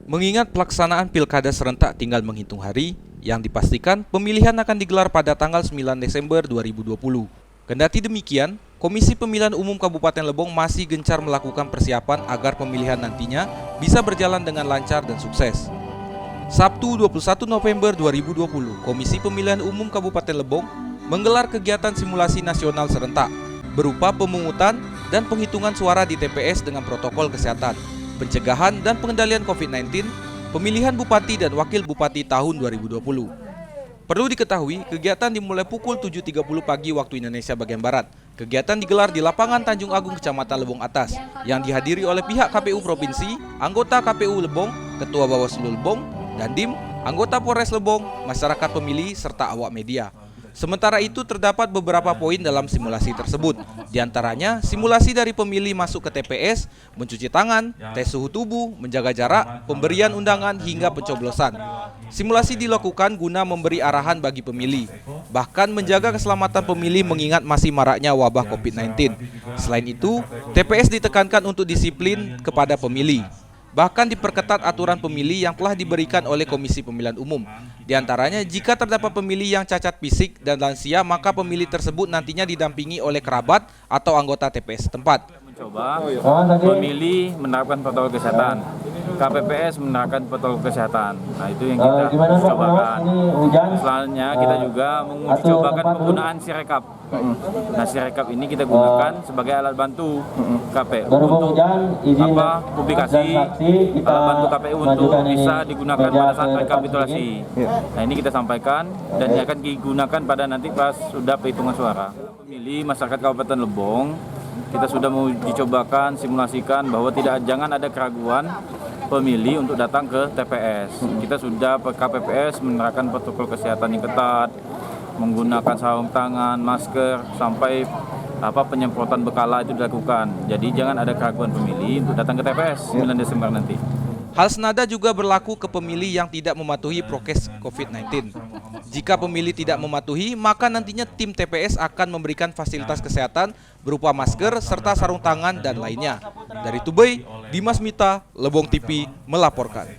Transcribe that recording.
Mengingat pelaksanaan pilkada serentak tinggal menghitung hari, yang dipastikan pemilihan akan digelar pada tanggal 9 Desember 2020. Kendati demikian, Komisi Pemilihan Umum Kabupaten Lebong masih gencar melakukan persiapan agar pemilihan nantinya bisa berjalan dengan lancar dan sukses. Sabtu 21 November 2020, Komisi Pemilihan Umum Kabupaten Lebong menggelar kegiatan simulasi nasional serentak berupa pemungutan dan penghitungan suara di TPS dengan protokol kesehatan, pencegahan dan pengendalian COVID-19, pemilihan Bupati dan Wakil Bupati tahun 2020. Perlu diketahui, kegiatan dimulai pukul 7.30 pagi waktu Indonesia bagian Barat. Kegiatan digelar di lapangan Tanjung Agung, Kecamatan Lebong Atas, yang dihadiri oleh pihak KPU Provinsi, anggota KPU Lebong, Ketua Bawaslu Lebong, Dandim, anggota Polres Lebong, masyarakat pemilih, serta awak media. Sementara itu terdapat beberapa poin dalam simulasi tersebut. Di antaranya simulasi dari pemilih masuk ke TPS, mencuci tangan, tes suhu tubuh, menjaga jarak, pemberian undangan hingga pencoblosan. Simulasi dilakukan guna memberi arahan bagi pemilih, bahkan menjaga keselamatan pemilih mengingat masih maraknya wabah COVID-19. Selain itu, TPS ditekankan untuk disiplin kepada pemilih. Bahkan diperketat aturan pemilih yang telah diberikan oleh Komisi Pemilihan Umum. Di antaranya, jika terdapat pemilih yang cacat fisik dan lansia, maka pemilih tersebut nantinya didampingi oleh kerabat atau anggota TPS setempat. Mencoba pemilih menerapkan protokol kesehatan, KPPS menerapkan protokol kesehatan. Nah, itu yang kita cobakan. Selanjutnya kita juga mencobakan penggunaan Sirekap. Nah, Sirekap ini kita gunakan sebagai alat bantu KPU untuk publikasi, alat bantu KPU untuk bisa digunakan pada saat rekapitulasi. Nah, ini kita sampaikan dan akan digunakan pada nanti pas sudah perhitungan suara. Pemilih masyarakat Kabupaten Lebong, kita sudah mau dicobakan simulasikan bahwa jangan ada keraguan pemilih untuk datang ke TPS. Kita sudah KPPS menerapkan protokol kesehatan yang ketat, menggunakan sarung tangan, masker, sampai penyemprotan bekala itu dilakukan. Jadi jangan ada keraguan pemilih untuk datang ke TPS 9 Desember nanti. Hal senada juga berlaku ke pemilih yang tidak mematuhi prokes COVID-19. Jika pemilih tidak mematuhi, maka nantinya tim TPS akan memberikan fasilitas kesehatan berupa masker serta sarung tangan dan lainnya. Dari Tubai, Dimas Mita, Lebong TV melaporkan.